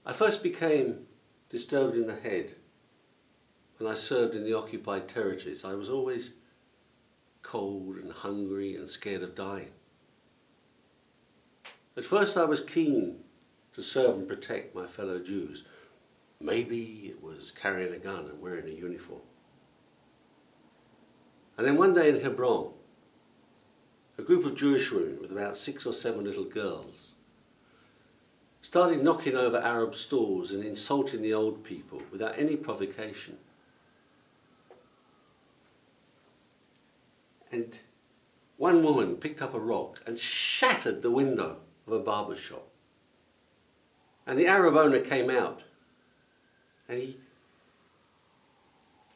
I first became disturbed in the head when I served in the occupied territories. I was always cold and hungry and scared of dying. At first I was keen to serve and protect my fellow Jews. Maybe it was carrying a gun and wearing a uniform. And then one day in Hebron, a group of Jewish women with about 6 or 7 little girls started knocking over Arab stores and insulting the old people without any provocation. And one woman picked up a rock and shattered the window of a barber shop. And the Arab owner came out, and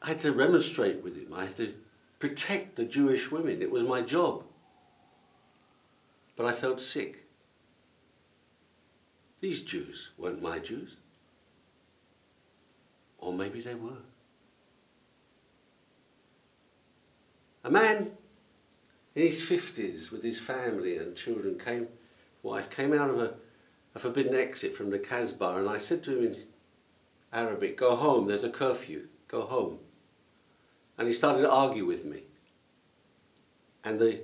I had to remonstrate with him. I had to protect the Jewish women. It was my job. But I felt sick. These Jews weren't my Jews. Or maybe they were. A man in his 50s with his family and children came out of a forbidden exit from the Casbah, and I said to him in Arabic, "Go home, there's a curfew, go home." And he started to argue with me. And the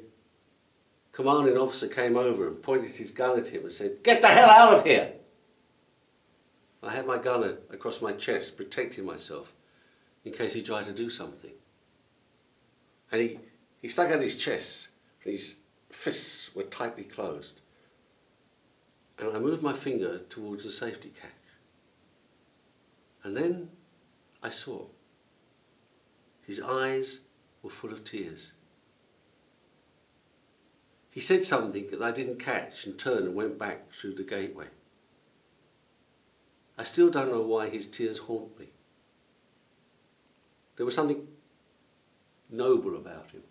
commanding officer came over and pointed his gun at him and said, "Get the hell out of here!" I had my gun across my chest, protecting myself in case he tried to do something. And he stuck out his chest, and his fists were tightly closed. And I moved my finger towards the safety catch. And then I saw his eyes were full of tears. He said something that I didn't catch and turned and went back through the gateway. I still don't know why his tears haunt me. There was something noble about him,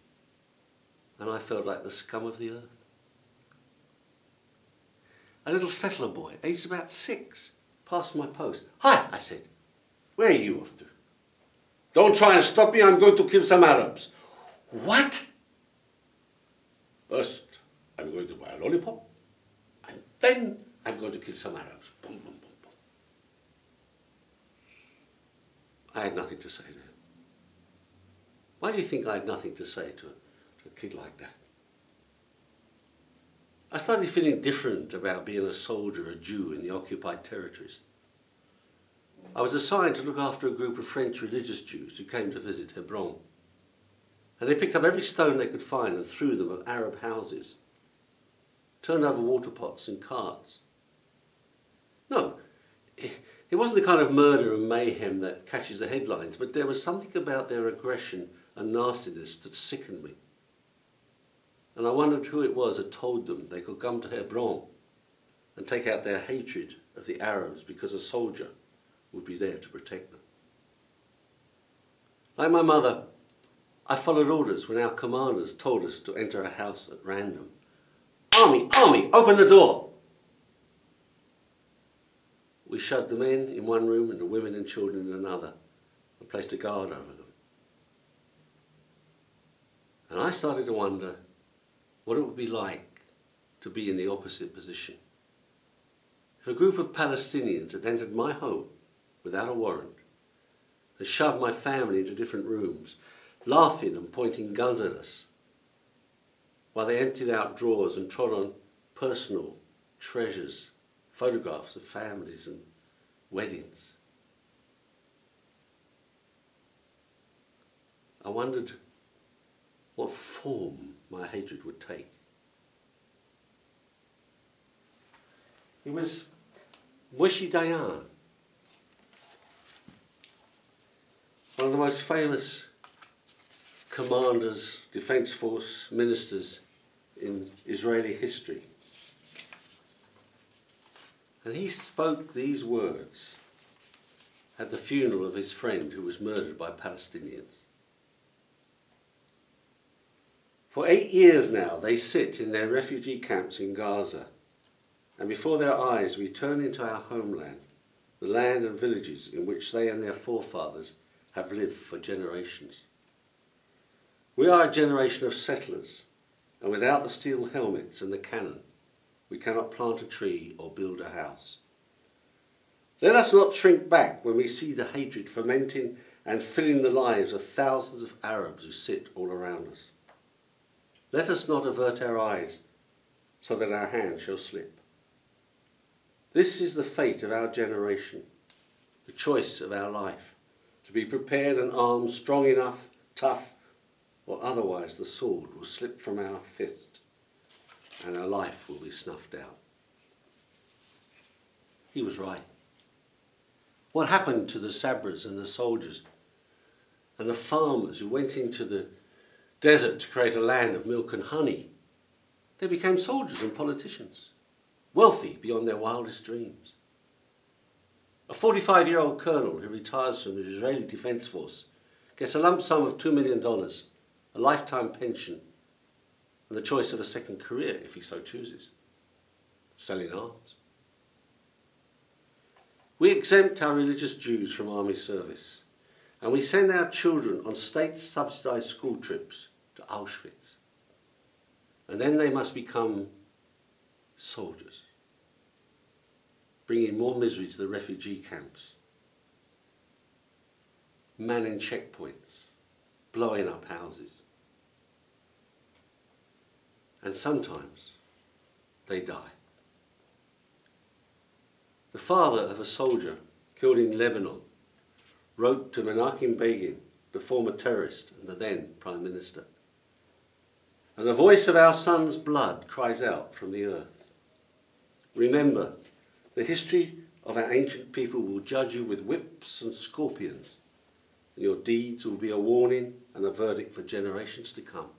and I felt like the scum of the earth. A little settler boy, aged about 6, passed my post. "Hi," I said. "Where are you off to?" "Don't try and stop me, I'm going to kill some Arabs." "What?" "First, I'm going to buy a lollipop, and then I'm going to kill some Arabs." Boom, boom, boom, boom. I had nothing to say to him. Why do you think I had nothing to say to a kid like that? I started feeling different about being a soldier, a Jew in the occupied territories. I was assigned to look after a group of French religious Jews who came to visit Hebron. And they picked up every stone they could find and threw them at Arab houses, turned over water pots and carts. No, it wasn't the kind of murder and mayhem that catches the headlines, but there was something about their aggression and nastiness that sickened me. And I wondered who it was that told them they could come to Hebron and take out their hatred of the Arabs because a soldier would be there to protect them. Like my mother, I followed orders when our commanders told us to enter a house at random. "Army, army, open the door!" We shoved the men in one room and the women and children in another and placed a guard over them. And I started to wonder what it would be like to be in the opposite position. If a group of Palestinians had entered my home without a warrant, had shoved my family into different rooms, laughing and pointing guns at us, while they emptied out drawers and trod on personal treasures, photographs of families and weddings. I wondered what form my hatred would take. It was Moshe Dayan, one of the most famous commanders, defense force ministers in Israeli history. And he spoke these words at the funeral of his friend who was murdered by Palestinians. For 8 years now they sit in their refugee camps in Gaza, and before their eyes we turn into our homeland, the land and villages in which they and their forefathers have lived for generations. We are a generation of settlers, and without the steel helmets and the cannon, we cannot plant a tree or build a house. Let us not shrink back when we see the hatred fermenting and filling the lives of thousands of Arabs who sit all around us. Let us not avert our eyes so that our hand shall slip. This is the fate of our generation, the choice of our life, to be prepared and armed, strong enough, tough, or otherwise the sword will slip from our fist and our life will be snuffed out. He was right. What happened to the sabrers and the soldiers and the farmers who went into the desert to create a land of milk and honey? They became soldiers and politicians, wealthy beyond their wildest dreams. A 45-year-old colonel who retires from the Israeli Defense Force gets a lump sum of $2 million, a lifetime pension, and the choice of a second career if he so chooses, selling arms. We exempt our religious Jews from army service, and we send our children on state-subsidised school trips to Auschwitz. And then they must become soldiers, bringing more misery to the refugee camps, manning checkpoints, blowing up houses. And sometimes they die. The father of a soldier killed in Lebanon wrote to Menachem Begin, the former terrorist and the then Prime Minister, "And the voice of our son's blood cries out from the earth. Remember, the history of our ancient people will judge you with whips and scorpions, and your deeds will be a warning and a verdict for generations to come.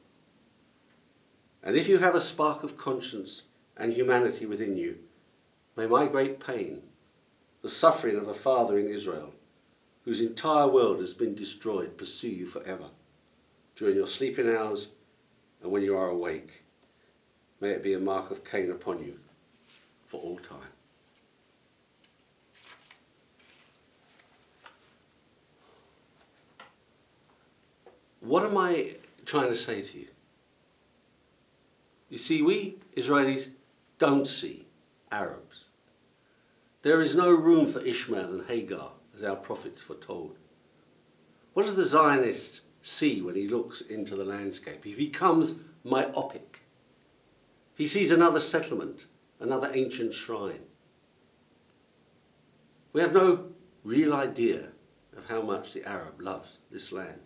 And if you have a spark of conscience and humanity within you, may my great pain, the suffering of a father in Israel, whose entire world has been destroyed, pursue you forever, during your sleeping hours and when you are awake. May it be a mark of Cain upon you for all time." What am I trying to say to you? You see, we Israelis don't see Arabs. There is no room for Ishmael and Hagar, as our prophets foretold. What does the Zionist see when he looks into the landscape? He becomes myopic. He sees another settlement, another ancient shrine. We have no real idea of how much the Arab loves this land.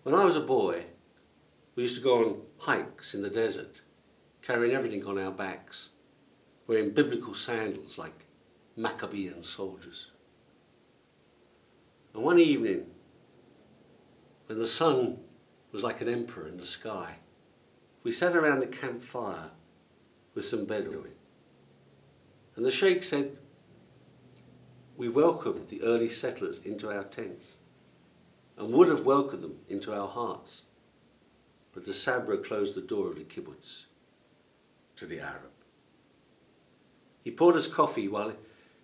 When I was a boy, we used to go on hikes in the desert, carrying everything on our backs, wearing biblical sandals like Maccabean soldiers. And one evening, when the sun was like an emperor in the sky, we sat around the campfire with some Bedouin. And the sheikh said, we welcomed the early settlers into our tents and would have welcomed them into our hearts. But the Sabra closed the door of the kibbutz to the Arab. He poured us coffee while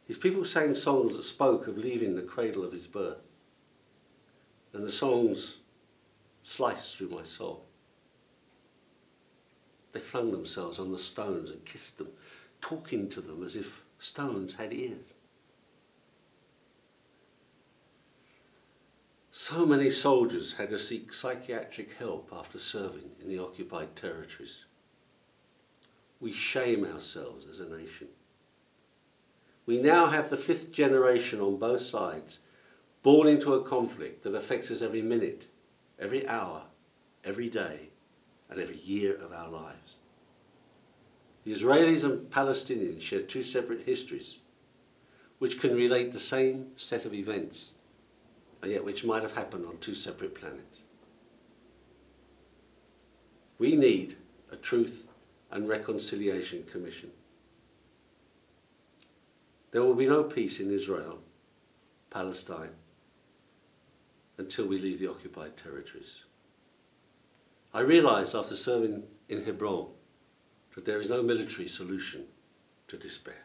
his people sang songs that spoke of leaving the cradle of his birth. And the songs sliced through my soul. They flung themselves on the stones and kissed them, talking to them as if stones had ears. So many soldiers had to seek psychiatric help after serving in the occupied territories. We shame ourselves as a nation. We now have the 5th generation on both sides, born into a conflict that affects us every minute, every hour, every day, and every year of our lives. The Israelis and Palestinians share 2 separate histories, which can relate the same set of events, and yet which might have happened on 2 separate planets. We need a Truth and Reconciliation Commission. There will be no peace in Israel, Palestine, until we leave the occupied territories. I realized after serving in Hebron that there is no military solution to despair.